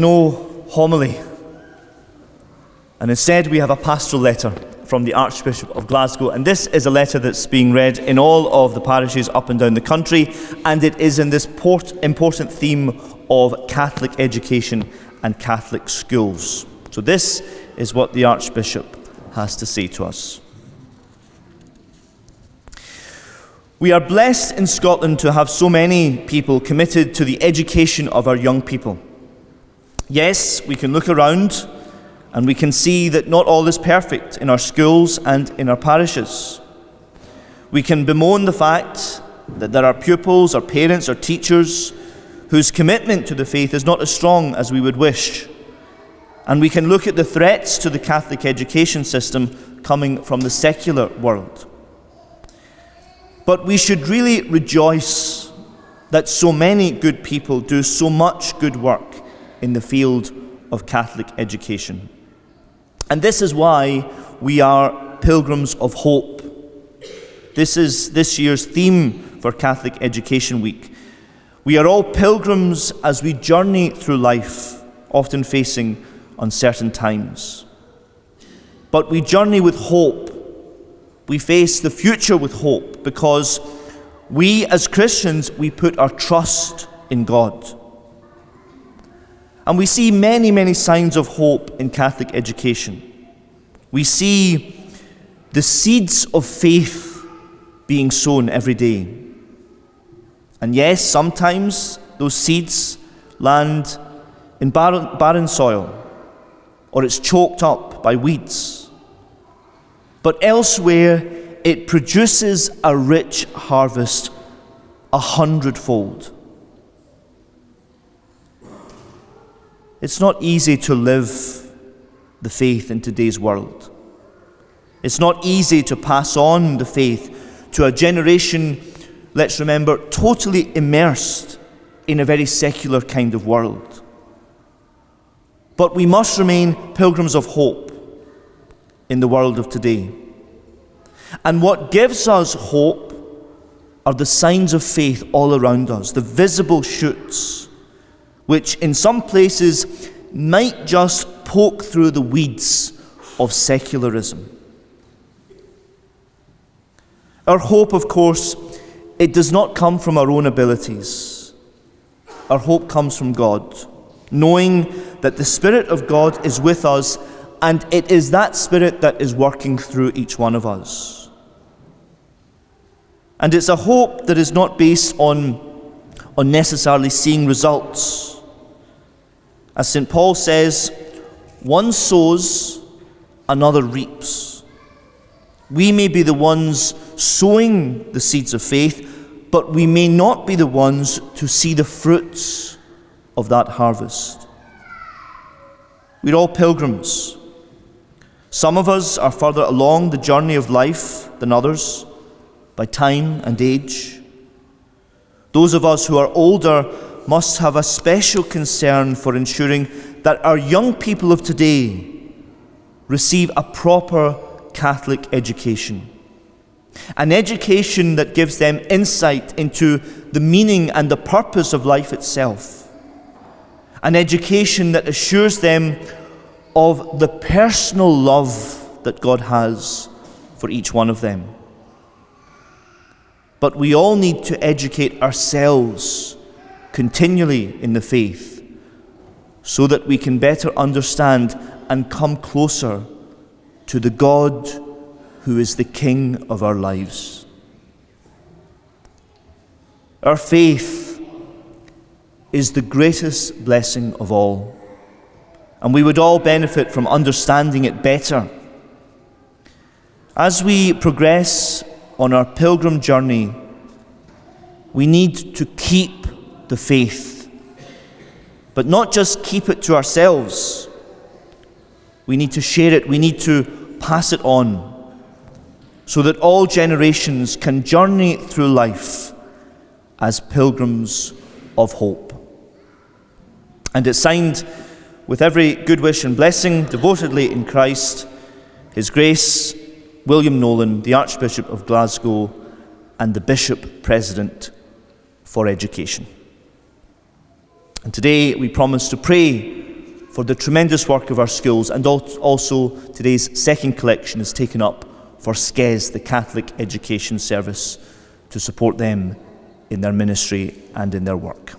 No homily, and instead we have a pastoral letter from the Archbishop of Glasgow, and this is a letter that's being read in all of the parishes up and down the country, and it is in this important theme of Catholic education and Catholic schools. So this is what the Archbishop has to say to us. We are blessed in Scotland to have so many people committed to the education of our young people. Yes, we can look around and we can see that not all is perfect in our schools and in our parishes. We can bemoan the fact that there are pupils or parents or teachers whose commitment to the faith is not as strong as we would wish. And we can look at the threats to the Catholic education system coming from the secular world. But we should really rejoice that so many good people do so much good work in the field of Catholic education. And this is why we are pilgrims of hope. This is this year's theme for Catholic Education Week. We are all pilgrims as we journey through life, often facing uncertain times. But we journey with hope. We face the future with hope because we as Christians, we put our trust in God. And we see many, many signs of hope in Catholic education. We see the seeds of faith being sown every day. And yes, sometimes those seeds land in barren soil, or it's choked up by weeds. But elsewhere, it produces a rich harvest 100-fold. It's not easy to live the faith in today's world. It's not easy to pass on the faith to a generation, let's remember, totally immersed in a very secular kind of world. But we must remain pilgrims of hope in the world of today. And what gives us hope are the signs of faith all around us, the visible shoots, which in some places might just poke through the weeds of secularism. Our hope, of course, it does not come from our own abilities. Our hope comes from God, knowing that the Spirit of God is with us, and it is that Spirit that is working through each one of us. And it's a hope that is not based on necessarily seeing results. As St. Paul says, one sows, another reaps. We may be the ones sowing the seeds of faith, but we may not be the ones to see the fruits of that harvest. We're all pilgrims. Some of us are further along the journey of life than others, by time and age. Those of us who are older must have a special concern for ensuring that our young people of today receive a proper Catholic education. An education that gives them insight into the meaning and the purpose of life itself. An education that assures them of the personal love that God has for each one of them. But we all need to educate ourselves continually in the faith so that we can better understand and come closer to the God who is the King of our lives. Our faith is the greatest blessing of all, and we would all benefit from understanding it better. As we progress on our pilgrim journey, we need to keep the faith, but not just keep it to ourselves. We need to share it, we need to pass it on, so that all generations can journey through life as pilgrims of hope. And it's signed with every good wish and blessing, devotedly in Christ, His Grace, William Nolan, the Archbishop of Glasgow, and the Bishop President for Education. And today we promise to pray for the tremendous work of our schools, and also today's second collection is taken up for SCES, the Catholic Education Service, to support them in their ministry and in their work.